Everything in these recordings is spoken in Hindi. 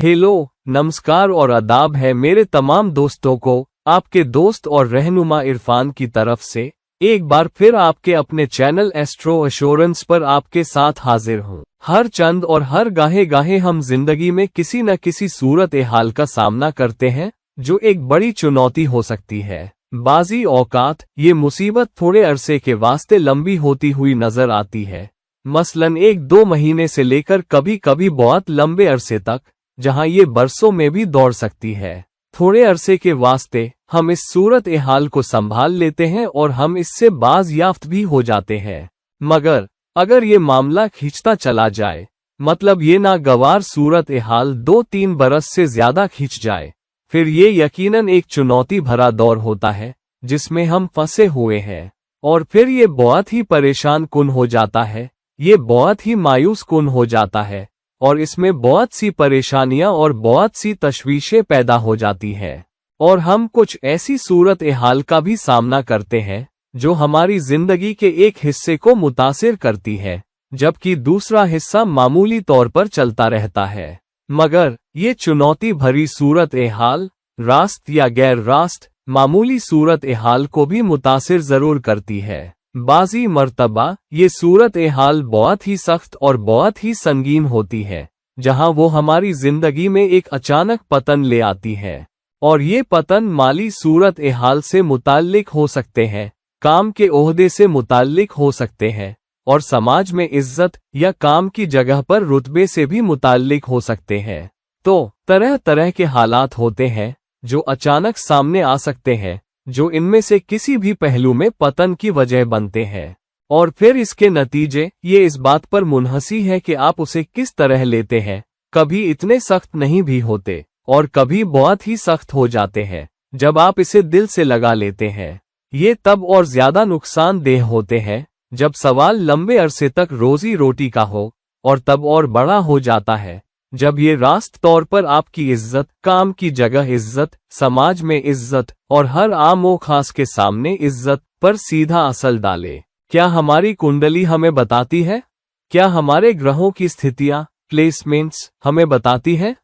हेलो, नमस्कार और आदाब है मेरे तमाम दोस्तों को। आपके दोस्त और रहनुमा इरफान की तरफ से एक बार फिर आपके अपने चैनल एस्ट्रो एश्योरेंस पर आपके साथ हाजिर हूँ। हर चंद और हर गाहे गाहे हम जिंदगी में किसी न किसी सूरत हाल का सामना करते हैं जो एक बड़ी चुनौती हो सकती है। बाजी औकात ये मुसीबत थोड़े अरसे के वास्ते लंबी होती हुई नजर आती है, मसलन 1-2 महीने से लेकर कभी कभी बहुत लंबे अरसे तक, जहां ये बरसों में भी दौड़ सकती है। थोड़े अरसे के वास्ते हम इस सूरत हाल को संभाल लेते हैं और हम इससे बाज़याफ्त भी हो जाते हैं, मगर अगर ये मामला खींचता चला जाए, मतलब ये नागवार सूरत हाल 2-3 बरस से ज्यादा खींच जाए, फिर ये यकीनन एक चुनौती भरा दौर होता है जिसमें हम फंसे हुए हैं। और फिर ये बहुत ही परेशान कुन हो जाता है, ये बहुत ही मायूस कुन हो जाता है और इसमें बहुत सी परेशानियां और बहुत सी तशवीशें पैदा हो जाती हैं। और हम कुछ ऐसी सूरत हाल का भी सामना करते हैं जो हमारी जिंदगी के एक हिस्से को मुतासिर करती है, जबकि दूसरा हिस्सा मामूली तौर पर चलता रहता है। मगर ये चुनौती भरी सूरत हाल रास्त या गैर रास्त मामूली सूरत हाल को भी मुतासिर जरूर करती है। बाज़ी मर्तबा ये सूरत हाल बहुत ही सख्त और बहुत ही संगीन होती है, जहां वो हमारी जिंदगी में एक अचानक पतन ले आती है। और ये पतन माली सूरत हाल से मुताल्लिक हो सकते हैं, काम के ओहदे से मुताल्लिक हो सकते हैं और समाज में इज्जत या काम की जगह पर रुतबे से भी मुताल्लिक हो सकते हैं। तो तरह तरह के हालात होते हैं जो अचानक सामने आ सकते हैं, जो इनमें से किसी भी पहलू में पतन की वजह बनते हैं। और फिर इसके नतीजे ये इस बात पर मुनहसी है कि आप उसे किस तरह लेते हैं। कभी इतने सख्त नहीं भी होते और कभी बहुत ही सख्त हो जाते हैं। जब आप इसे दिल से लगा लेते हैं, ये तब और ज्यादा नुकसानदेह होते हैं जब सवाल लंबे अरसे तक रोजी रोटी का हो, और तब और बड़ा हो जाता है जब ये रास्त तौर पर आपकी इज्जत, काम की जगह इज्जत, समाज में इज्जत और हर आम व खास के सामने इज्जत पर सीधा असर डाले। क्या हमारी कुंडली हमें बताती है? क्या हमारे ग्रहों की स्थितियां, प्लेसमेंट्स हमें बताती है?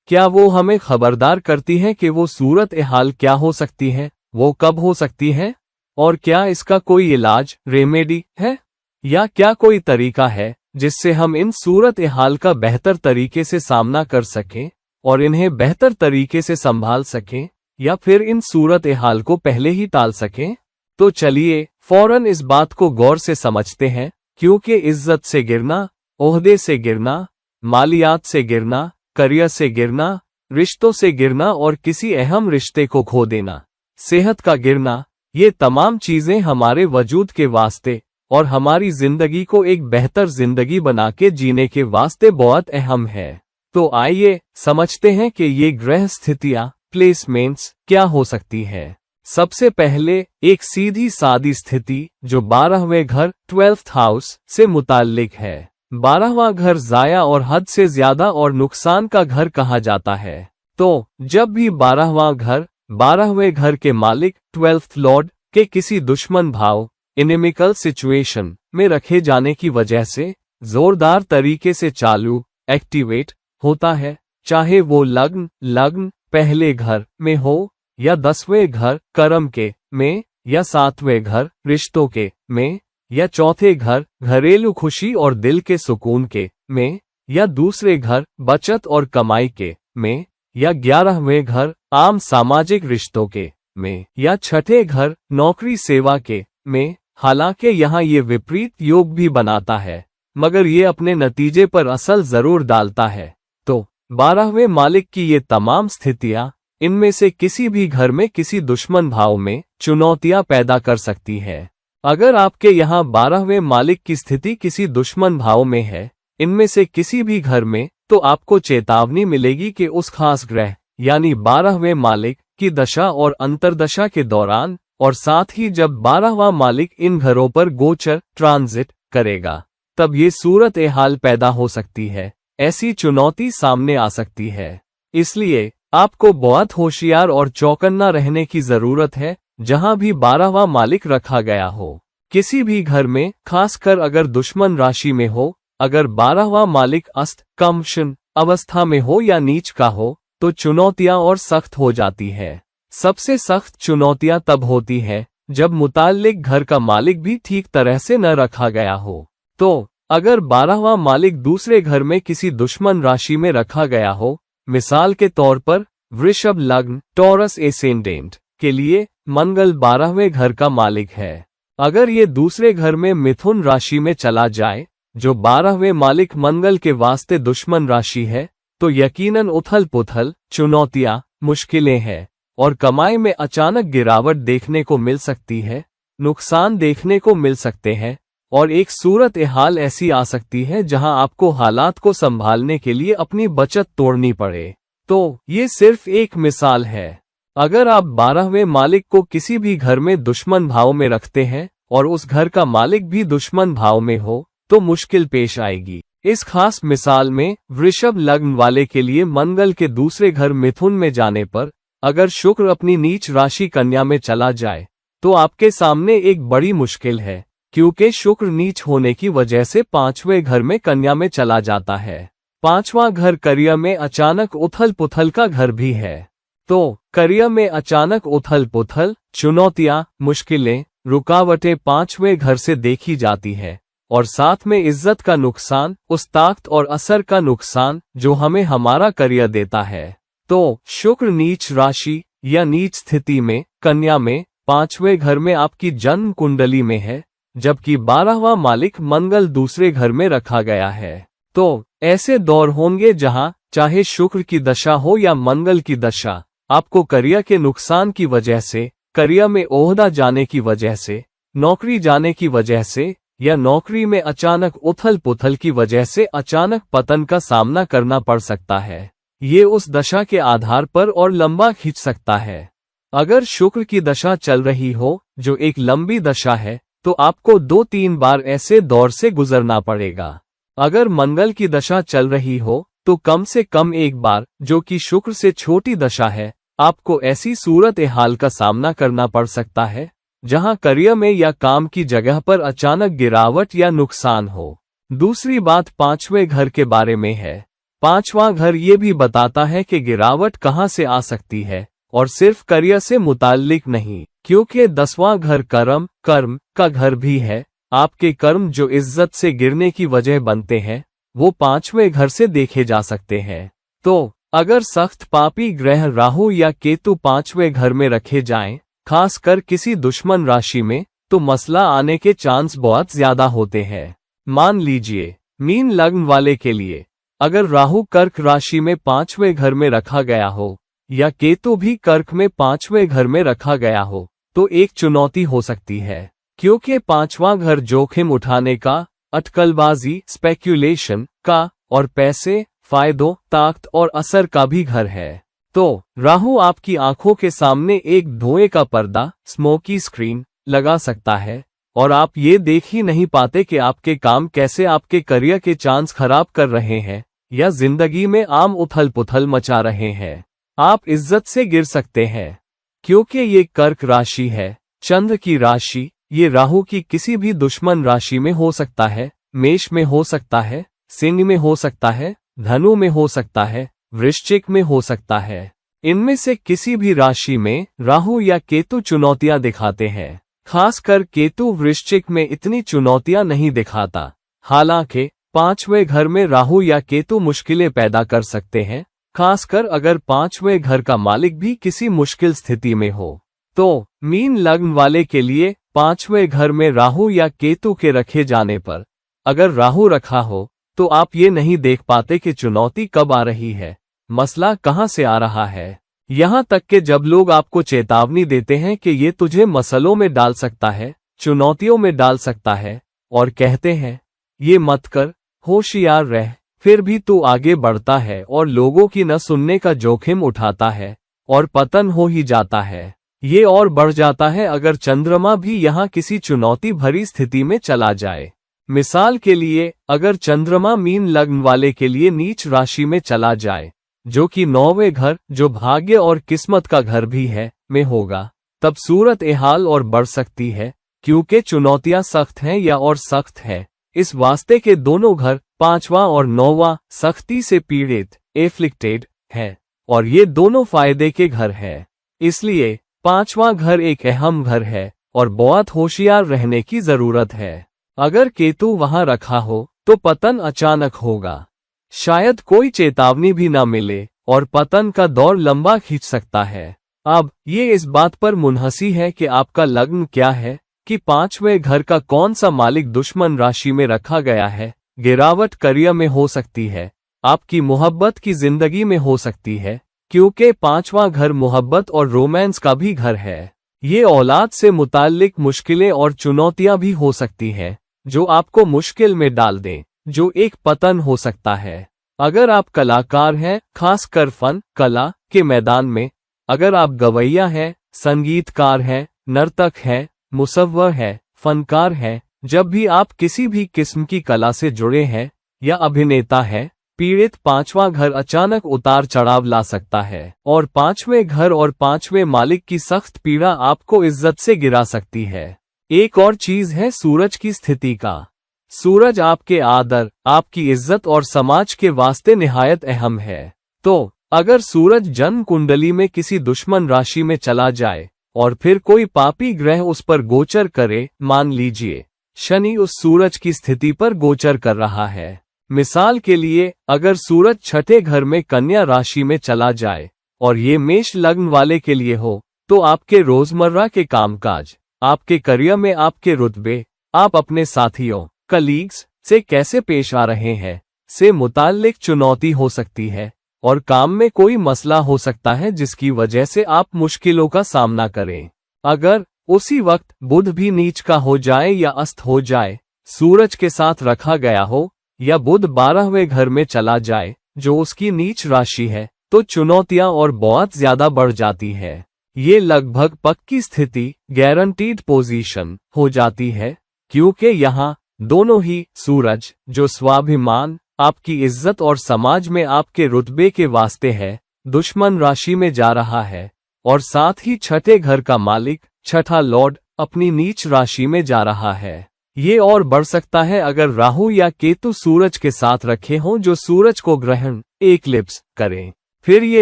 क्या वो हमें खबरदार करती हैं कि वो सूरत हाल क्या हो सकती है, वो कब हो सकती है, और क्या इसका कोई इलाज, रेमेडी है, या क्या कोई तरीका है जिससे हम इन सूरत हाल का बेहतर तरीके से सामना कर सकें और इन्हें बेहतर तरीके से संभाल सकें, या फिर इन सूरत हाल को पहले ही टाल सकें? तो चलिए फौरन इस बात को गौर से समझते हैं, क्योंकि इज्जत से गिरना, ओहदे से गिरना, मालियात से गिरना, करियर से गिरना, रिश्तों से गिरना और किसी अहम रिश्ते को खो देना, सेहत का गिरना, ये तमाम चीजें हमारे वजूद के वास्ते और हमारी जिंदगी को एक बेहतर जिंदगी बना के जीने के वास्ते बहुत अहम है। तो आइए समझते हैं कि ये ग्रह स्थितियां, प्लेसमेंट्स क्या हो सकती है। सबसे पहले एक सीधी सादी स्थिति जो 12वें घर 12th हाउस से मुताल्लिक है। 12वां घर जाया और हद से ज्यादा और नुकसान का घर कहा जाता है। तो जब भी 12वां घर 12वें घर के मालिक 12th लॉर्ड के किसी दुश्मन भाव, इनेमिकल सिचुएशन में रखे जाने की वजह से जोरदार तरीके से चालू, एक्टिवेट होता है, चाहे वो लग्न पहले घर में हो, या 10वें घर कर्म के में, या 7वें घर रिश्तों के में, या चौथे घर घरेलू खुशी और दिल के सुकून के में, या दूसरे घर बचत और कमाई के में, या 11वें घर आम सामाजिक रिश्तों के में, या छठे घर नौकरी सेवा के में। हालांकि यहाँ ये विपरीत योग भी बनाता है, मगर ये अपने नतीजे पर असर जरूर डालता है। तो 12वें मालिक की ये तमाम स्थितियां इनमें से किसी भी घर में किसी दुश्मन भाव में चुनौतियां पैदा कर सकती है। अगर आपके यहाँ 12वें मालिक की स्थिति किसी दुश्मन भाव में है, इनमें से किसी भी घर में, तो आपको चेतावनी मिलेगी कि उस खास ग्रह यानी 12वें मालिक की दशा और अंतर्दशा के दौरान, और साथ ही जब 12वां मालिक इन घरों पर गोचर ट्रांजिट करेगा, तब ये सूरत हाल पैदा हो सकती है, ऐसी चुनौती सामने आ सकती है। इसलिए आपको बहुत होशियार और चौकन्ना रहने की जरूरत है जहां भी 12वां मालिक रखा गया हो। किसी भी घर में, खासकर अगर दुश्मन राशि में हो, अगर 12वां मालिक अस्त, कम, शन अवस्था में हो या नीच का हो, तो चुनौतियां और सख्त हो जाती है। सबसे सख्त चुनौतियां तब होती है जब मुताल्लिक घर का मालिक भी ठीक तरह से न रखा गया हो। तो अगर 12वां मालिक दूसरे घर में किसी दुश्मन राशि में रखा गया हो, मिसाल के तौर पर वृषभ लग्न टॉरस एसेंडेंट के लिए मंगल 12वें घर का मालिक है। अगर ये दूसरे घर में मिथुन राशि में चला जाए, जो 12वें मालिक मंगल के वास्ते दुश्मन राशि है, तो यकीनन उथल पुथल, चुनौतियां, मुश्किलें हैं और कमाई में अचानक गिरावट देखने को मिल सकती है, नुकसान देखने को मिल सकते हैं और एक सूरत हाल ऐसी आ सकती है जहां आपको हालात को संभालने के लिए अपनी बचत तोड़नी पड़े। तो ये सिर्फ एक मिसाल है। अगर आप 12वें मालिक को किसी भी घर में दुश्मन भाव में रखते हैं और उस घर का मालिक भी दुश्मन भाव में हो, तो मुश्किल पेश आएगी। इस खास मिसाल में वृषभ लग्न वाले के लिए मंगल के दूसरे घर मिथुन में जाने पर अगर शुक्र अपनी नीच राशि कन्या में चला जाए, तो आपके सामने एक बड़ी मुश्किल है, क्योंकि शुक्र नीच होने की वजह से 5वें घर में कन्या में चला जाता है। 5वां घर करियर में अचानक उथल पुथल का घर भी है। तो करियर में अचानक उथल पुथल, चुनौतियां, मुश्किलें, रुकावटें 5वें घर से देखी जाती है और साथ में इज्जत का नुकसान, उस ताकत और असर का नुकसान जो हमें हमारा करियर देता है। तो शुक्र नीच राशि या नीच स्थिति में कन्या में 5वें घर में आपकी जन्म कुंडली में है, जबकि 12वां मालिक मंगल दूसरे घर में रखा गया है। तो ऐसे दौर होंगे जहां चाहे शुक्र की दशा हो या मंगल की दशा, आपको करियर के नुकसान की वजह से, करियर में ओहदा जाने की वजह से, नौकरी जाने की वजह से या नौकरी में अचानक उथल पुथल की वजह से अचानक पतन का सामना करना पड़ सकता है। ये उस दशा के आधार पर और लंबा खींच सकता है। अगर शुक्र की दशा चल रही हो, जो एक लंबी दशा है, तो आपको 2-3 बार ऐसे दौर से गुजरना पड़ेगा। अगर मंगल की दशा चल रही हो, तो कम से कम एक बार, जो कि शुक्र से छोटी दशा है, आपको ऐसी सूरत हाल का सामना करना पड़ सकता है जहां करियर में या काम की जगह पर अचानक गिरावट या नुकसान हो। दूसरी बात 5वें घर के बारे में है। 5वां घर ये भी बताता है कि गिरावट कहां से आ सकती है और सिर्फ करियर से मुताल्लिक नहीं, क्योंकि 10वां घर कर्म का घर भी है। आपके कर्म जो इज्जत से गिरने की वजह बनते हैं, वो 5वें घर से देखे जा सकते हैं। तो अगर सख्त पापी ग्रह राहु या केतु 5वें घर में रखे जाएं, खासकर किसी दुश्मन राशि में, तो मसला आने के चांस बहुत ज्यादा होते हैं। मान लीजिए मीन लग्न वाले के लिए अगर राहु कर्क राशि में 5वें घर में रखा गया हो या केतु भी कर्क में 5वें घर में रखा गया हो, तो एक चुनौती हो सकती है, क्योंकि 5वां घर जोखिम उठाने का, अटकलबाजी, स्पेक्यूलेशन का और पैसे, फायदों, ताकत और असर का भी घर है। तो राहु आपकी आंखों के सामने एक धुएं का पर्दा, स्मोकी स्क्रीन लगा सकता है और आप ये देख ही नहीं पाते कि आपके काम कैसे आपके करियर के चांस खराब कर रहे हैं या जिंदगी में आम उथल पुथल मचा रहे हैं। आप इज्जत से गिर सकते हैं, क्योंकि ये कर्क राशि है, चंद्र की राशि। ये राहु की किसी भी दुश्मन राशि में हो सकता है, मेष में हो सकता है, सिंह में हो सकता है, धनु में हो सकता है, वृश्चिक में हो सकता है। इनमें से किसी भी राशि में राहु या केतु चुनौतियां दिखाते हैं। खासकर केतु वृश्चिक में इतनी चुनौतियां नहीं दिखाता। हालांकि 5वें घर में राहु या केतु मुश्किलें पैदा कर सकते हैं, खासकर अगर 5वें घर का मालिक भी किसी मुश्किल स्थिति में हो। तो मीन लग्न वाले के लिए 5वें घर में राहु या केतु के रखे जाने पर, अगर राहु रखा हो, तो आप ये नहीं देख पाते कि चुनौती कब आ रही है, मसला कहां से आ रहा है। यहां तक कि जब लोग आपको चेतावनी देते हैं कि ये तुझे मसलों में डाल सकता है, चुनौतियों में डाल सकता है, और कहते हैं ये मत कर, होशियार रह, फिर भी तू आगे बढ़ता है और लोगों की न सुनने का जोखिम उठाता है और पतन हो ही जाता है। ये और बढ़ जाता है अगर चंद्रमा भी यहाँ किसी चुनौती भरी स्थिति में चला जाए। मिसाल के लिए अगर चंद्रमा मीन लग्न वाले के लिए नीच राशि में चला जाए, जो कि 9वें घर, जो भाग्य और किस्मत का घर भी है, में होगा, तब सूरत हाल और बढ़ सकती है, क्योंकि चुनौतियां सख्त हैं या और सख्त है। इस वास्ते के दोनों घर 5वां और 9वां सख्ती से पीड़ित एफ्लिक्टेड है, और ये दोनों फायदे के घर है। इसलिए 5वां घर एक अहम घर है और बहुत होशियार रहने की जरूरत है। अगर केतु वहां रखा हो तो पतन अचानक होगा, शायद कोई चेतावनी भी ना मिले और पतन का दौर लंबा खींच सकता है। अब ये इस बात पर मुनहसी है कि आपका लग्न क्या है, कि 5वें घर का कौन सा मालिक दुश्मन राशि में रखा गया है। गिरावट करियर में हो सकती है, आपकी मोहब्बत की जिंदगी में हो सकती है, क्योंकि 5वां घर मोहब्बत और रोमांस का भी घर है। ये औलाद से मुताल्लिक मुश्किलें और चुनौतियां भी हो सकती हैं, जो आपको मुश्किल में डाल दें, जो एक पतन हो सकता है। अगर आप कलाकार हैं, खासकर फन कला के मैदान में, अगर आप गवैया हैं, संगीतकार हैं, नर्तक हैं, मुसव्वर हैं, फनकार हैं, जब भी आप किसी भी किस्म की कला से जुड़े हैं या अभिनेता हैं, पीड़ित 5वां घर अचानक उतार चढ़ाव ला सकता है और 5वें घर और 5वें मालिक की सख्त पीड़ा आपको इज्जत से गिरा सकती है। एक और चीज है सूरज की स्थिति का। सूरज आपके आदर, आपकी इज्जत और समाज के वास्ते निहायत अहम है। तो अगर सूरज जन्म कुंडली में किसी दुश्मन राशि में चला जाए और फिर कोई पापी ग्रह उस पर गोचर करे, मान लीजिए शनि उस सूरज की स्थिति पर गोचर कर रहा है। मिसाल के लिए, अगर सूरज 6ठे घर में कन्या राशि में चला जाए और ये मेष लग्न वाले के लिए हो, तो आपके रोजमर्रा के कामकाज, आपके करियर में आपके रुतबे, आप अपने साथियों कलीग्स से कैसे पेश आ रहे हैं से मुताल्लिक चुनौती हो सकती है और काम में कोई मसला हो सकता है जिसकी वजह से आप मुश्किलों का सामना करें। अगर उसी वक्त बुध भी नीच का हो जाए या अस्त हो जाए, सूरज के साथ रखा गया हो, या बुध 12वें घर में चला जाए जो उसकी नीच राशि है, तो चुनौतियां और बहुत ज्यादा बढ़ जाती है। ये लगभग पक्की स्थिति, गारंटीड पोजीशन हो जाती है, क्योंकि यहाँ दोनों ही सूरज, जो स्वाभिमान, आपकी इज्जत और समाज में आपके रुतबे के वास्ते है, दुश्मन राशि में जा रहा है, और साथ ही 6ठे घर का मालिक, 6ठा लॉर्ड, अपनी नीच राशि में जा रहा है। ये और बढ़ सकता है अगर राहु या केतु सूरज के साथ रखे हों जो सूरज को ग्रहण एक्लिप्स करें। फिर ये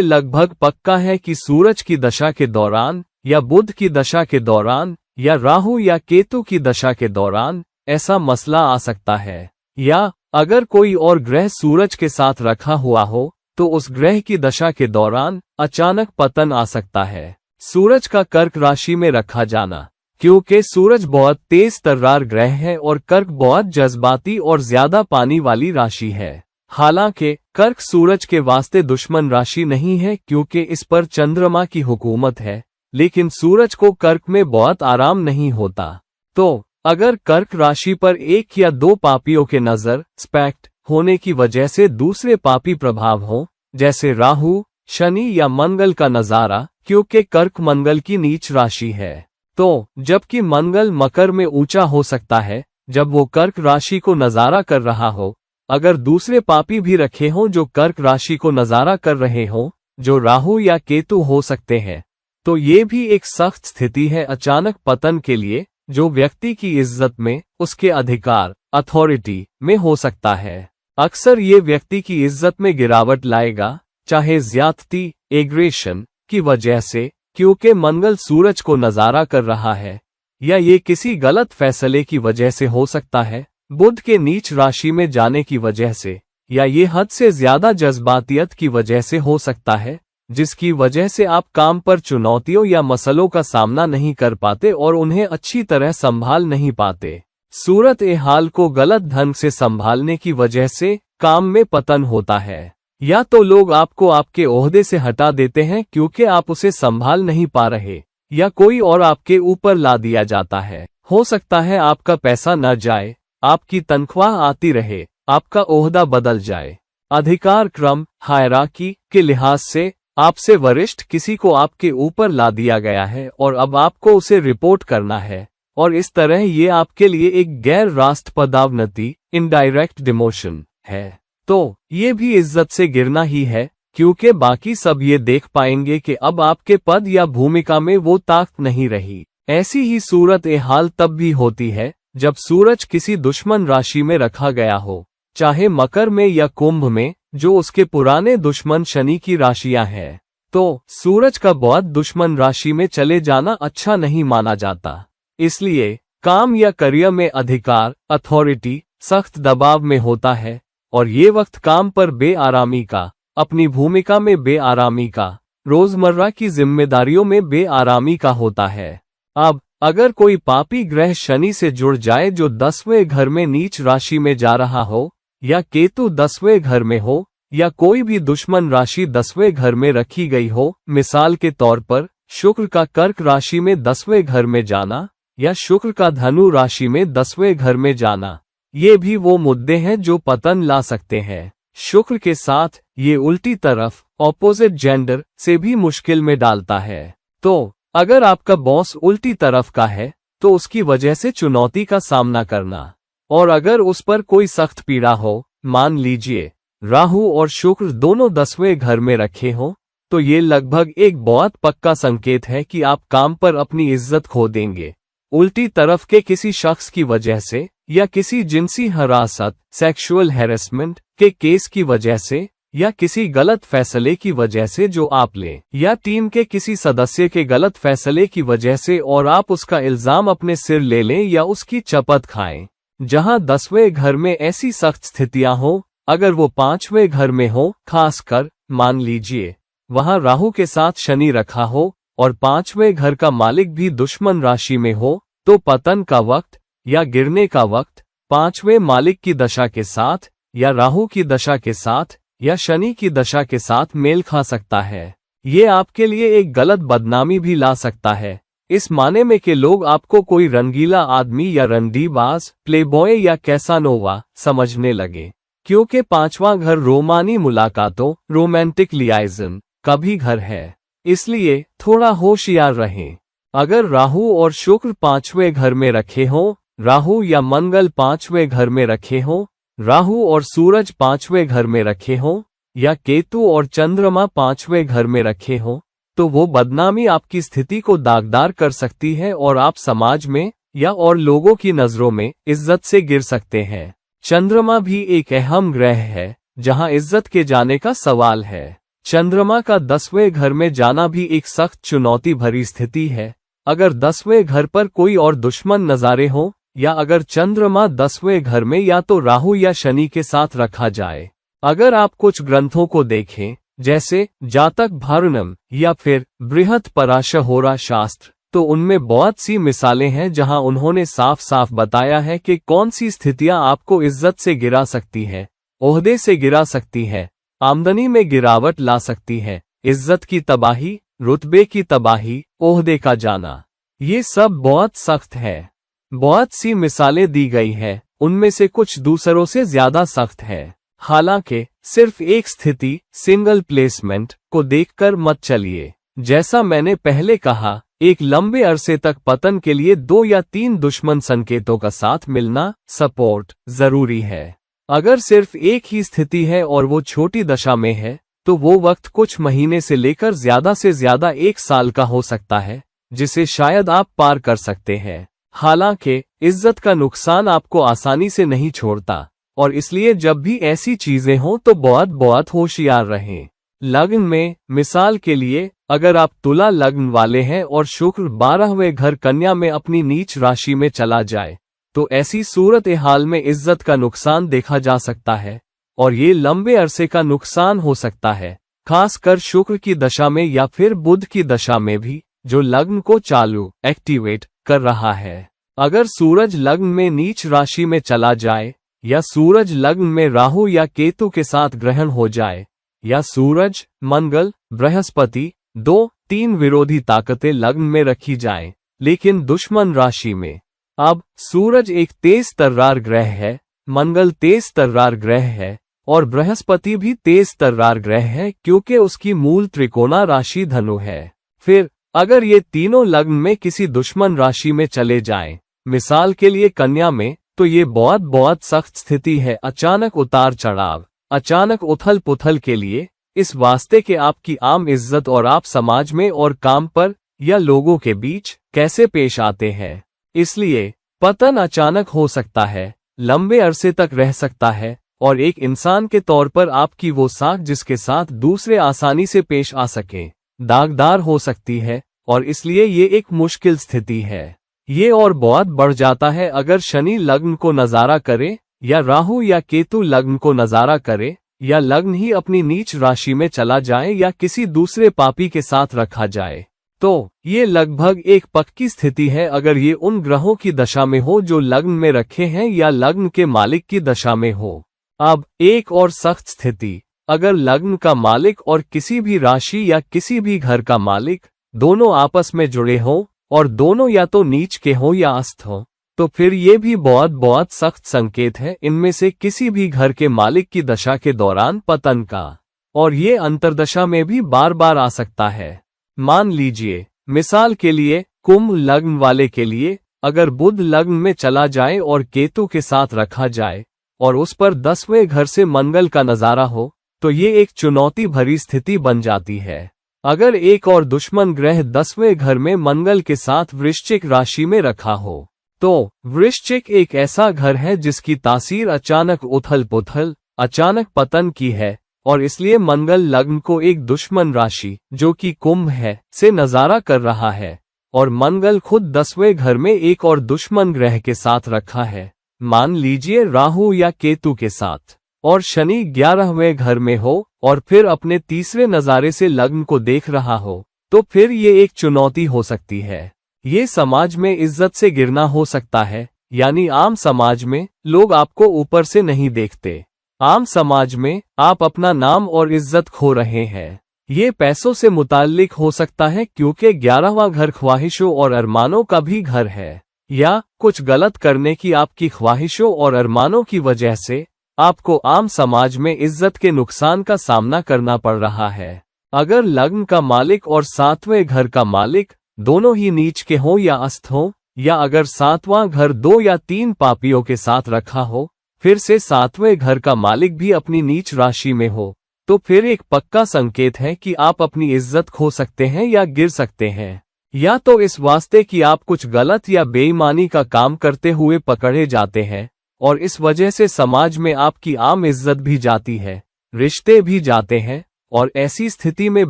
लगभग पक्का है कि सूरज की दशा के दौरान या बुध की दशा के दौरान या राहु या केतु की दशा के दौरान ऐसा मसला आ सकता है। या अगर कोई और ग्रह सूरज के साथ रखा हुआ हो तो उस ग्रह की दशा के दौरान अचानक पतन आ सकता है। सूरज का कर्क राशि में रखा जाना, क्योंकि सूरज बहुत तेज तर्रार ग्रह है और कर्क बहुत जज्बाती और ज्यादा पानी वाली राशि है। हालांकि कर्क सूरज के वास्ते दुश्मन राशि नहीं है क्योंकि इस पर चंद्रमा की हुकूमत है, लेकिन सूरज को कर्क में बहुत आराम नहीं होता। तो अगर कर्क राशि पर 1 या 2 पापियों के नजर स्पेक्ट होने की वजह से दूसरे पापी प्रभाव हो, जैसे राहु, शनि या मंगल का नजारा, क्योंकि कर्क मंगल की नीच राशि है, तो जबकि मंगल मकर में ऊंचा हो सकता है जब वो कर्क राशि को नजारा कर रहा हो, अगर दूसरे पापी भी रखे हों जो कर्क राशि को नजारा कर रहे हों, जो राहु या केतु हो सकते हैं, तो ये भी एक सख्त स्थिति है अचानक पतन के लिए, जो व्यक्ति की इज्जत में, उसके अधिकार, अथॉरिटी में हो सकता है। अक्सर ये व्यक्ति की इज्जत में गिरावट लाएगा, चाहे ज्यादती, एग्रेशन की वजह से, क्योंकि मंगल सूरज को नजारा कर रहा है, या ये किसी गलत फैसले की वजह से हो सकता है, बुध के नीच राशि में जाने की वजह से, या ये हद से ज्यादा जज्बातियत की वजह से हो सकता है, जिसकी वजह से आप काम पर चुनौतियों या मसलों का सामना नहीं कर पाते और उन्हें अच्छी तरह संभाल नहीं पाते। सूरत ए हाल को गलत ढंग से संभालने की वजह से काम में पतन होता है, या तो लोग आपको आपके ओहदे से हटा देते हैं क्योंकि आप उसे संभाल नहीं पा रहे, या कोई और आपके ऊपर ला दिया जाता है। हो सकता है आपका पैसा न जाए, आपकी तनख्वाह आती रहे, आपका ओहदा बदल जाए। अधिकार क्रम, हायरार्की के लिहाज से आपसे वरिष्ठ किसी को आपके ऊपर ला दिया गया है और अब आपको उसे रिपोर्ट करना है, और इस तरह ये आपके लिए एक गैर रास्त पदावनति, इनडायरेक्ट डिमोशन है। तो ये भी इज्जत से गिरना ही है, क्योंकि बाकी सब ये देख पाएंगे कि अब आपके पद या भूमिका में वो ताकत नहीं रही। ऐसी ही सूरत ए हाल तब भी होती है जब सूरज किसी दुश्मन राशि में रखा गया हो, चाहे मकर में या कुंभ में, जो उसके पुराने दुश्मन शनि की राशियां हैं। तो सूरज का बहुत दुश्मन राशि में चले जाना अच्छा नहीं माना जाता। इसलिए काम या करियर में अधिकार, अथॉरिटी, सख्त दबाव में होता है और ये वक्त काम पर बेआरामी का, अपनी भूमिका में बेआरामी का, रोजमर्रा की जिम्मेदारियों में बेआरामी का होता है। अब अगर कोई पापी ग्रह शनि से जुड़ जाए जो 10वें घर में नीच राशि में जा रहा हो, या केतु 10वें घर में हो, या कोई भी दुश्मन राशि 10वें घर में रखी गई हो, मिसाल के तौर पर शुक्र का कर्क राशि में 10वें घर में जाना या शुक्र का धनु राशि में 10वें घर में जाना, ये भी वो मुद्दे हैं जो पतन ला सकते हैं। शुक्र के साथ ये उल्टी तरफ, ऑपोजिट जेंडर से भी मुश्किल में डालता है। तो अगर आपका बॉस उल्टी तरफ का है तो उसकी वजह से चुनौती का सामना करना, और अगर उस पर कोई सख्त पीड़ा हो, मान लीजिए राहु और शुक्र दोनों 10वें घर में रखे हों, तो ये लगभग एक बहुत पक्का संकेत है कि आप काम पर अपनी इज्जत खो देंगे। उल्टी तरफ के किसी शख्स की वजह से, या किसी जिनसी हरासत, सेक्सुअल हैरेसमेंट के केस की वजह से, या किसी गलत फैसले की वजह से जो आप लें, या टीम के किसी सदस्य के गलत फैसले की वजह से और आप उसका इल्जाम अपने सिर ले लें या उसकी चपत खाएं। जहां 10वें घर में ऐसी सख्त स्थितियां हो, अगर वो 5वें घर में हो, खासकर मान लीजिए वहां राहु के साथ शनि रखा हो और 5वें घर का मालिक भी दुश्मन राशि में हो, तो पतन का वक्त या गिरने का वक्त 5वें मालिक की दशा के साथ, या राहु की दशा के साथ, या शनि की दशा के साथ मेल खा सकता है। ये आपके लिए एक गलत बदनामी भी ला सकता है, इस माने में कि लोग आपको कोई रंगीला आदमी या रंडीबाज, प्लेबॉय या कैसानोवा समझने लगे, क्योंकि 5वां घर रोमानी मुलाकातों, रोमांटिक लियाइजन का भी घर है। इसलिए थोड़ा होशियार रहें। अगर राहु और शुक्र 5वें घर में रखे हों, राहु या मंगल 5वें घर में रखे हों, राहु और सूरज 5वें घर में रखे हों, या केतु और चंद्रमा 5वें घर में रखे हों, तो वो बदनामी आपकी स्थिति को दागदार कर सकती है और आप समाज में या और लोगों की नजरों में इज्जत से गिर सकते हैं। चंद्रमा भी एक अहम ग्रह है जहां इज्जत के जाने का सवाल है। चंद्रमा का 10वें घर में जाना भी एक सख्त चुनौती भरी स्थिति है। अगर 10वें घर पर कोई और दुश्मन नज़ारे हों, या अगर चंद्रमा 10वें घर में या तो राहु या शनि के साथ रखा जाए। अगर आप कुछ ग्रंथों को देखें, जैसे जातक भारुणम या फिर बृहत पराशहोरा शास्त्र, तो उनमें बहुत सी मिसालें हैं जहां उन्होंने साफ साफ बताया है कि कौन सी स्थितियां आपको इज्जत से गिरा सकती है, ओहदे से गिरा सकती है, आमदनी में गिरावट ला सकती है, इज्जत की तबाही, रुतबे की तबाही, ओहदे का जाना। ये सब बहुत सख्त है। बहुत सी मिसालें दी गई है, उनमें से कुछ दूसरों से ज्यादा सख्त है। हालांकि सिर्फ एक स्थिति, सिंगल प्लेसमेंट को देखकर मत चलिए। जैसा मैंने पहले कहा, एक लंबे अरसे तक पतन के लिए 2 या 3 दुश्मन संकेतों का साथ मिलना, सपोर्ट, जरूरी है। अगर सिर्फ एक ही स्थिति है और वो छोटी दशा में है, तो वो वक्त कुछ महीने से लेकर ज्यादा से ज्यादा 1 साल का हो सकता है, जिसे शायद आप पार कर सकते हैं। हालांकि इज्जत का नुकसान आपको आसानी से नहीं छोड़ता, और इसलिए जब भी ऐसी चीजें हों तो बहुत बहुत होशियार रहें। लग्न में, मिसाल के लिए, अगर आप तुला लग्न वाले हैं और शुक्र 12वें घर कन्या में अपनी नीच राशि में चला जाए, तो ऐसी सूरत हाल में इज्जत का नुकसान देखा जा सकता है, और ये लंबे अरसे का नुकसान हो सकता है, खासकर शुक्र की दशा में या फिर बुध की दशा में भी, जो लग्न को चालू, एक्टिवेट कर रहा है। अगर सूरज लग्न में नीच राशि में चला जाए, या सूरज लग्न में राहु या केतु के साथ ग्रहण हो जाए, या सूरज, मंगल, बृहस्पति 2-3 विरोधी ताकतें लग्न में रखी जाएं, लेकिन दुश्मन राशि में। अब सूरज एक तेज तर्रार ग्रह है, मंगल तेज तर्रार ग्रह है, और बृहस्पति भी तेज तर्रार ग्रह है क्योंकि उसकी मूल त्रिकोणा राशि धनु है। फिर अगर ये तीनों लग्न में किसी दुश्मन राशि में चले जाएं, मिसाल के लिए कन्या में, तो ये बहुत बहुत सख्त स्थिति है। अचानक उतार चढ़ाव, अचानक उथल पुथल के लिए, इस वास्ते के आपकी आम इज्जत और आप समाज में और काम पर या लोगों के बीच कैसे पेश आते हैं। इसलिए पतन अचानक हो सकता है, लंबे अरसे तक रह सकता है, और एक इंसान के तौर पर आपकी वो साख जिसके साथ दूसरे आसानी से पेश आ सके दागदार हो सकती है, और इसलिए ये एक मुश्किल स्थिति है। ये और बहुत बढ़ जाता है अगर शनि लग्न को नजारा करे, या राहु या केतु लग्न को नजारा करे, या लग्न ही अपनी नीच राशि में चला जाए या किसी दूसरे पापी के साथ रखा जाए। तो ये लगभग एक पक्की स्थिति है अगर ये उन ग्रहों की दशा में हो जो लग्न में रखे हैं या लग्न के मालिक की दशा में हो। अब एक और सख्त स्थिति, अगर लग्न का मालिक और किसी भी राशि या किसी भी घर का मालिक दोनों आपस में जुड़े हों और दोनों या तो नीच के हों या अस्त हों, तो फिर ये भी बहुत बहुत सख्त संकेत है इनमें से किसी भी घर के मालिक की दशा के दौरान पतन का, और ये अंतर्दशा में भी बार बार आ सकता है। मान लीजिए मिसाल के लिए कुंभ लग्न वाले के लिए अगर बुध लग्न में चला जाए और केतु के साथ रखा जाए और उस पर 10वें घर से मंगल का नजारा हो, तो ये एक चुनौती भरी स्थिति बन जाती है। अगर एक और दुश्मन ग्रह 10वें घर में मंगल के साथ वृश्चिक राशि में रखा हो, तो वृश्चिक एक ऐसा घर है जिसकी तासीर अचानक उथल पुथल, अचानक पतन की है, और इसलिए मंगल लग्न को एक दुश्मन राशि जो कि कुंभ है से नजारा कर रहा है, और मंगल खुद 10वें घर में एक और दुश्मन ग्रह के साथ रखा है, मान लीजिए राहु या केतु के साथ, और शनि 11वें घर में हो और फिर अपने तीसरे नजारे से लग्न को देख रहा हो, तो फिर ये एक चुनौती हो सकती है। ये समाज में इज्जत से गिरना हो सकता है, यानी आम समाज में लोग आपको ऊपर से नहीं देखते, आम समाज में आप अपना नाम और इज्जत खो रहे हैं। ये पैसों से मुताल्लिक हो सकता है क्योंकि 11वां घर ख्वाहिशों और अरमानों का भी घर है, या कुछ गलत करने की आपकी ख्वाहिशों और अरमानों की वजह से आपको आम समाज में इज्जत के नुकसान का सामना करना पड़ रहा है। अगर लग्न का मालिक और 7वें घर का मालिक दोनों ही नीच के हों या अस्त हों, या अगर 7वां घर 2 या 3 पापियों के साथ रखा हो, फिर से 7वें घर का मालिक भी अपनी नीच राशि में हो, तो फिर एक पक्का संकेत है कि आप अपनी इज्जत खो सकते हैं या गिर सकते हैं, या तो इस वास्ते कि आप कुछ गलत या बेईमानी का काम करते हुए पकड़े जाते हैं और इस वजह से समाज में आपकी आम इज्जत भी जाती है, रिश्ते भी जाते हैं, और ऐसी स्थिति में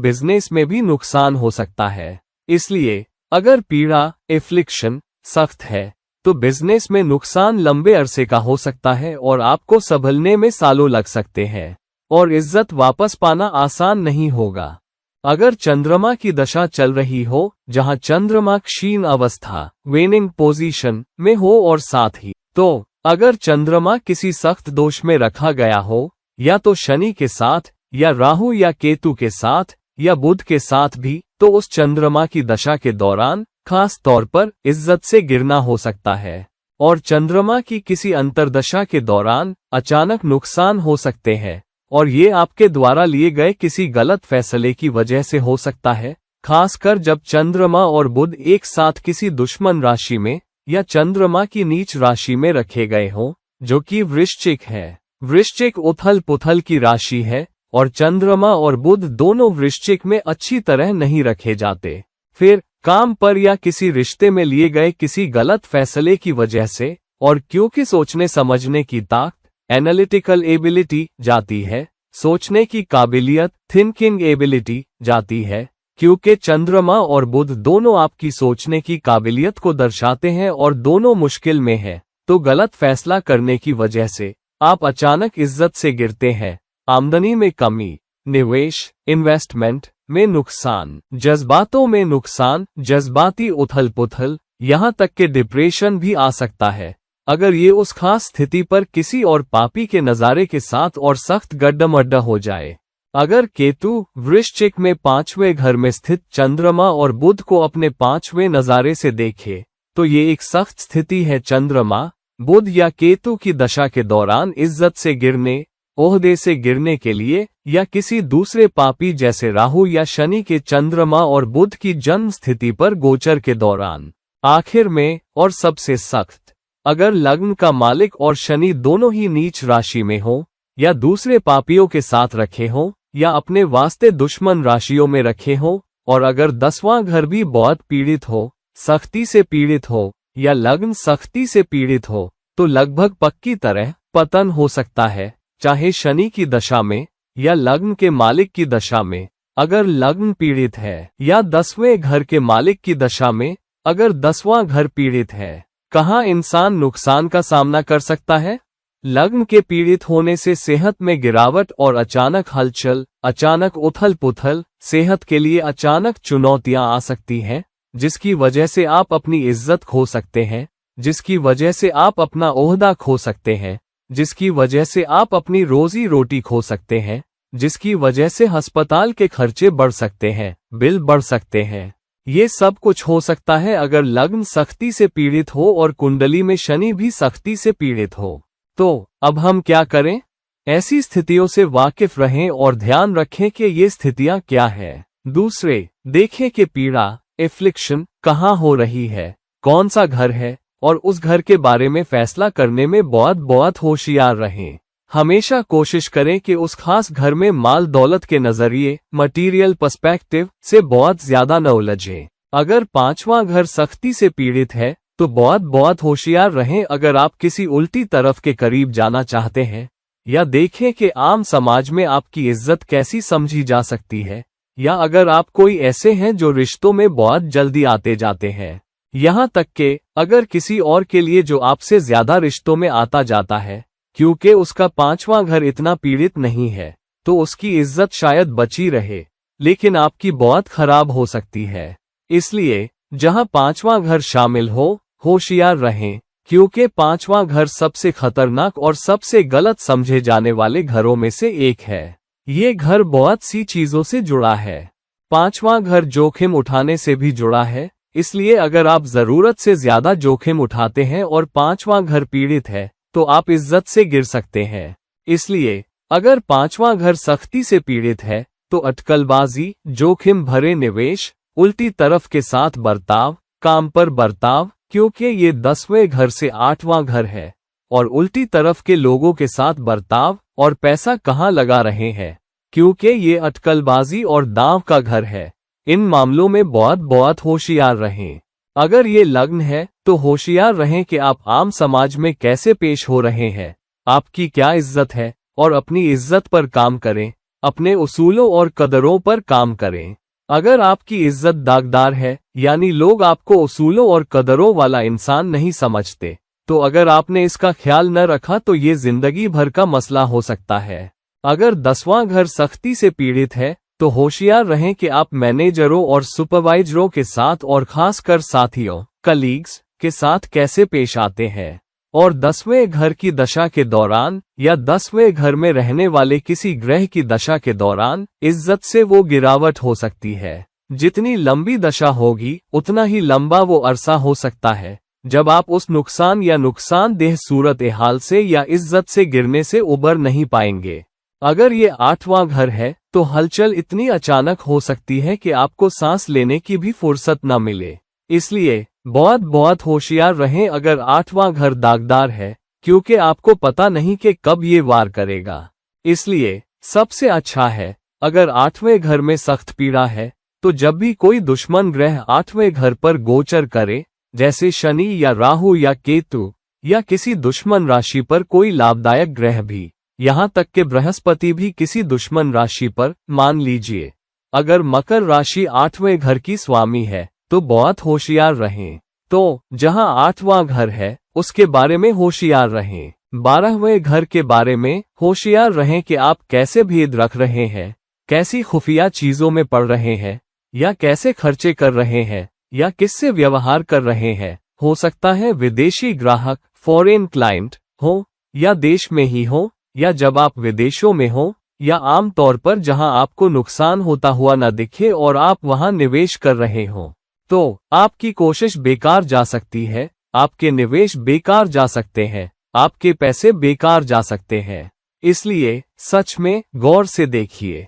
बिजनेस में भी नुकसान हो सकता है। इसलिए अगर पीड़ा एफ्लिक्शन सख्त है तो बिजनेस में नुकसान लंबे अरसे का हो सकता है और आपको संभलने में सालों लग सकते हैं, और इज्जत वापस पाना आसान नहीं होगा। अगर चंद्रमा की दशा चल रही हो जहां चंद्रमा क्षीण अवस्था वेनिंग पोजीशन में हो, और साथ ही तो अगर चंद्रमा किसी सख्त दोष में रखा गया हो, या तो शनि के साथ या राहु या केतु के साथ या बुध के साथ भी, तो उस चंद्रमा की दशा के दौरान खास तौर पर इज्जत से गिरना हो सकता है, और चंद्रमा की किसी अंतर्दशा के दौरान अचानक नुकसान हो सकते हैं, और ये आपके द्वारा लिए गए किसी गलत फैसले की वजह से हो सकता है, खासकर जब चंद्रमा और बुध एक साथ किसी दुश्मन राशि में या चंद्रमा की नीच राशि में रखे गए हों, जो कि वृश्चिक है। वृश्चिक उथल पुथल की राशि है और चंद्रमा और बुध दोनों वृश्चिक में अच्छी तरह नहीं रखे जाते। फिर काम पर या किसी रिश्ते में लिए गए किसी गलत फैसले की वजह से, और क्योंकि सोचने समझने की ताकत एनालिटिकल एबिलिटी जाती है, सोचने की काबिलियत थिंकिंग एबिलिटी जाती है, क्योंकि चंद्रमा और बुध दोनों आपकी सोचने की काबिलियत को दर्शाते हैं और दोनों मुश्किल में हैं, तो गलत फैसला करने की वजह से आप अचानक इज्जत से गिरते हैं, आमदनी में कमी, निवेश इन्वेस्टमेंट में नुकसान, जज्बातों में नुकसान, जज्बाती उथल पुथल, यहाँ तक कि डिप्रेशन भी आ सकता है अगर ये उस खास स्थिति पर किसी और पापी के नज़ारे के साथ और सख्त गड्ढा हो जाए। अगर केतु वृश्चिक में 5वें घर में स्थित चंद्रमा और बुध को अपने 5वें नज़ारे से देखे, तो ये एक सख्त स्थिति है। चंद्रमा बुध या केतु की दशा के दौरान इज्जत से गिरने, ओहदे से गिरने के लिए, या किसी दूसरे पापी जैसे राहु या शनि के चंद्रमा और बुध की जन्म स्थिति पर गोचर के दौरान। आखिर में और सबसे सख्त, अगर लग्न का मालिक और शनि दोनों ही नीच राशि में हो, या दूसरे पापियों के साथ रखे हों, या अपने वास्ते दुश्मन राशियों में रखे हों, और अगर 10वां घर भी बहुत पीड़ित हो, सख्ती से पीड़ित हो, या लग्न सख्ती से पीड़ित हो, तो लगभग पक्की तरह पतन हो सकता है। चाहे शनि की दशा में या लग्न के मालिक की दशा में अगर लग्न पीड़ित है, या 10वें घर के मालिक की दशा में अगर 10वां घर पीड़ित है, कहाँ इंसान नुकसान का सामना कर सकता है? लग्न के पीड़ित होने से सेहत में गिरावट और अचानक हलचल, अचानक उथल पुथल, सेहत के लिए अचानक चुनौतियां आ सकती हैं, जिसकी वजह से आप अपनी इज्जत खो सकते हैं, जिसकी वजह से आप अपना ओहदा खो सकते हैं, जिसकी वजह से आप अपनी रोजी रोटी खो सकते हैं, जिसकी वजह से अस्पताल के खर्चे बढ़ सकते हैं, बिल बढ़ सकते हैं। ये सब कुछ हो सकता है अगर लग्न सख्ती से पीड़ित हो और कुंडली में शनि भी सख्ती से पीड़ित हो। तो अब हम क्या करें? ऐसी स्थितियों से वाकिफ रहें और ध्यान रखें कि ये स्थितियां क्या है। दूसरे, देखें कि पीड़ा, एफ्लिक्शन कहाँ हो रही है, कौन सा घर है, और उस घर के बारे में फैसला करने में बहुत होशियार रहें। हमेशा कोशिश करें कि उस खास घर में माल दौलत के नजरिए, मटीरियल पर्सपेक्टिव से बहुत ज्यादा न उलझें। अगर 5वां घर सख्ती से पीड़ित है तो बहुत होशियार रहें अगर आप किसी उल्टी तरफ के करीब जाना चाहते हैं, या देखें कि आम समाज में आपकी इज्जत कैसी समझी जा सकती है, या अगर आप कोई ऐसे हैं जो रिश्तों में बहुत जल्दी आते जाते हैं, यहाँ तक कि अगर किसी और के लिए जो आपसे ज्यादा रिश्तों में आता जाता है, क्योंकि उसका 5वां घर इतना पीड़ित नहीं है, तो उसकी इज्जत शायद बची रहे, लेकिन आपकी बहुत खराब हो सकती है। इसलिए जहां 5वां घर शामिल हो, होशियार रहें, क्योंकि 5वां घर सबसे खतरनाक और सबसे गलत समझे जाने वाले घरों में से एक है। ये घर बहुत सी चीजों से जुड़ा है। 5वां घर जोखिम उठाने से भी जुड़ा है, इसलिए अगर आप जरूरत से ज्यादा जोखिम उठाते हैं और 5वां घर पीड़ित है, तो आप इज्जत से गिर सकते हैं। इसलिए अगर 5वां घर सख्ती से पीड़ित है, तो अटकलबाजी, जोखिम भरे निवेश, उल्टी तरफ के साथ बर्ताव, काम पर बर्ताव, क्योंकि ये 10वें घर से 8वां घर है, और उल्टी तरफ के लोगों के साथ बर्ताव और पैसा कहाँ लगा रहे हैं, क्योंकि ये अटकलबाजी और दांव का घर है। इन मामलों में बहुत होशियार रहें। अगर ये लग्न है तो होशियार रहें कि आप आम समाज में कैसे पेश हो रहे हैं, आपकी क्या इज्जत है, और अपनी इज्जत पर काम करें, अपने उसूलों और कदरों पर काम करें। अगर आपकी इज्जत दागदार है, यानी लोग आपको उसूलों और कदरों वाला इंसान नहीं समझते, तो अगर आपने इसका ख्याल न रखा तो ये जिंदगी भर का मसला हो सकता है। अगर 10वां घर सख्ती से पीड़ित है, तो होशियार रहें कि आप मैनेजरों और सुपरवाइजरों के साथ और खासकर साथियों, कलीग्स के साथ कैसे पेश आते हैं। और 10वें घर की दशा के दौरान या 10वें घर में रहने वाले किसी ग्रह की दशा के दौरान इज्जत से वो गिरावट हो सकती है। जितनी लंबी दशा होगी उतना ही लंबा वो अरसा हो सकता है जब आप उस नुकसान या नुकसानदेह सूरत हाल से या इज्जत से गिरने से उबर नहीं पाएंगे। अगर ये 8वां घर है तो हलचल इतनी अचानक हो सकती है कि आपको सांस लेने की भी फुर्सत न मिले। इसलिए बहुत होशियार रहें अगर 8वां घर दागदार है, क्योंकि आपको पता नहीं कि कब ये वार करेगा। इसलिए सबसे अच्छा है अगर 8वें घर में सख्त पीड़ा है, तो जब भी कोई दुश्मन ग्रह 8वें घर पर गोचर करे, जैसे शनि या राहु या केतु, या किसी दुश्मन राशि पर कोई लाभदायक ग्रह भी, यहाँ तक कि बृहस्पति भी किसी दुश्मन राशि पर, मान लीजिए अगर मकर राशि 8वें घर की स्वामी है, तो बहुत होशियार रहें। तो जहां 8वां घर है उसके बारे में होशियार रहें। 12वें घर के बारे में होशियार रहें कि आप कैसे भेद रख रहे हैं, कैसी खुफिया चीजों में पड़ रहे हैं, या कैसे खर्चे कर रहे हैं, या किससे व्यवहार कर रहे हैं। हो सकता है विदेशी ग्राहक, फॉरेन क्लाइंट हो, या देश में ही हो, या जब आप विदेशों में हो, या आम तौर पर जहां आपको नुकसान होता हुआ न दिखे और आप वहां निवेश कर रहे हो, तो आपकी कोशिश बेकार जा सकती है, आपके निवेश बेकार जा सकते हैं, आपके पैसे बेकार जा सकते हैं। इसलिए सच में गौर से देखिए।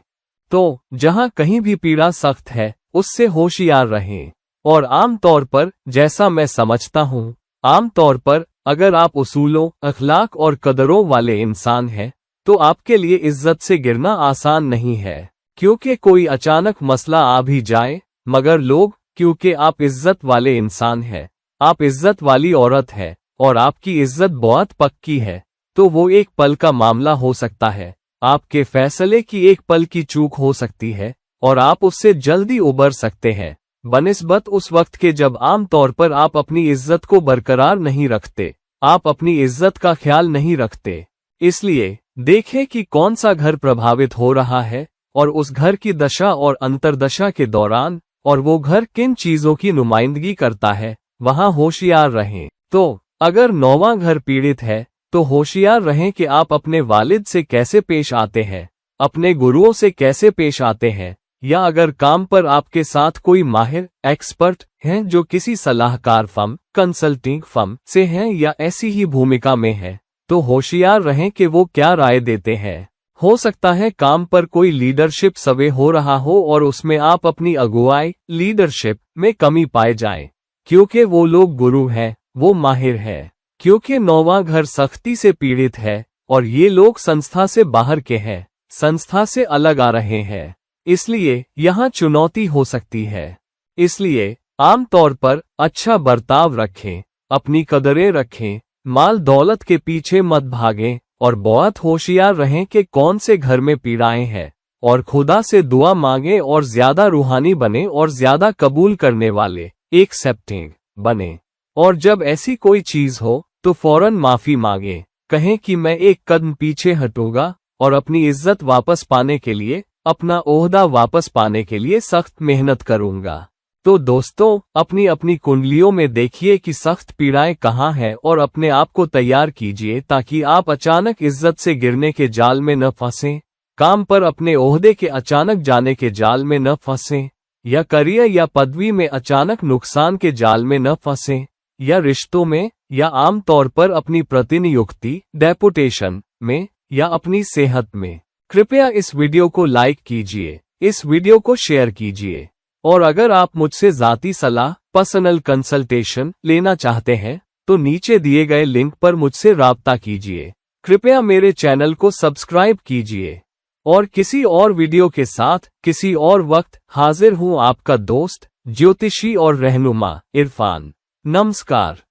तो जहां कहीं भी पीड़ा सख्त है उससे होशियार रहें। और आम तौर पर जैसा मैं समझता हूं, आम तौर पर अगर आप उसूलों, अखलाक और कदरों वाले इंसान हैं, तो आपके लिए इज्जत से गिरना आसान नहीं है, क्योंकि कोई अचानक मसला आ भी जाए, मगर लोग, क्योंकि आप इज्जत वाले इंसान हैं, आप इज्जत वाली औरत है और आपकी इज्जत बहुत पक्की है, तो वो एक पल का मामला हो सकता है। आपके फैसले की एक पल की चूक हो सकती है और आप उससे जल्दी उबर सकते हैं, बनिस्बत उस वक्त के जब आम तौर पर आप अपनी इज्जत को बरकरार नहीं रखते, आप अपनी इज्जत का ख्याल नहीं रखते। इसलिए देखें कि कौन सा घर प्रभावित हो रहा है और उस घर की दशा और अंतर्दशा के दौरान, और वो घर किन चीजों की नुमाइंदगी करता है, वहां होशियार रहें। तो अगर 9वां घर पीड़ित है तो होशियार रहें कि आप अपने वालिद से कैसे पेश आते हैं, अपने गुरुओं से कैसे पेश आते हैं, या अगर काम पर आपके साथ कोई माहिर एक्सपर्ट हैं जो किसी सलाहकार फर्म, कंसल्टिंग फर्म से हैं या ऐसी ही भूमिका में हैं, तो होशियार रहें कि वो क्या राय देते हैं। हो सकता है काम पर कोई लीडरशिप सर्वे हो रहा हो और उसमें आप अपनी अगुवाई लीडरशिप में कमी पाए जाएं, क्योंकि वो लोग गुरु हैं, वो माहिर है। क्योंकि 9वां घर सख्ती से पीड़ित है और ये लोग संस्था से बाहर के हैं, संस्था से अलग आ रहे हैं, इसलिए यहाँ चुनौती हो सकती है। इसलिए आम तौर पर अच्छा बर्ताव रखें, अपनी कदरें रखें, माल दौलत के पीछे मत भागें और बहुत होशियार रहें कि कौन से घर में पीड़ाएं हैं, और खुदा से दुआ मांगें और ज्यादा रूहानी बने और ज्यादा कबूल करने वाले, एक्सेप्टिंग बने। और जब ऐसी कोई चीज हो तो फौरन माफी मांगे, कहें कि मैं एक कदम पीछे हटूंगा और अपनी इज्जत वापस पाने के लिए, अपना ओहदा वापस पाने के लिए सख्त मेहनत करूंगा। तो दोस्तों, अपनी अपनी कुंडलियों में देखिए कि सख्त पीड़ाएं कहाँ हैं और अपने आप को तैयार कीजिए ताकि आप अचानक इज्जत से गिरने के जाल में न फंसें, काम पर अपने ओहदे के अचानक जाने के जाल में न फंसें, या करियर या पदवी में अचानक नुकसान के जाल में न फंसें, या रिश्तों में, या आम तौर पर अपनी प्रतिनियुक्ति डेपुटेशन में, या अपनी सेहत में। कृपया इस वीडियो को लाइक कीजिए, इस वीडियो को शेयर कीजिए, और अगर आप मुझसे ज़ाती सलाह, पर्सनल कंसल्टेशन लेना चाहते हैं तो नीचे दिए गए लिंक पर मुझसे राब्ता कीजिए। कृपया मेरे चैनल को सब्सक्राइब कीजिए, और किसी और वीडियो के साथ किसी और वक्त हाजिर हूँ। आपका दोस्त, ज्योतिषी और रहनुमा इरफान। नमस्कार।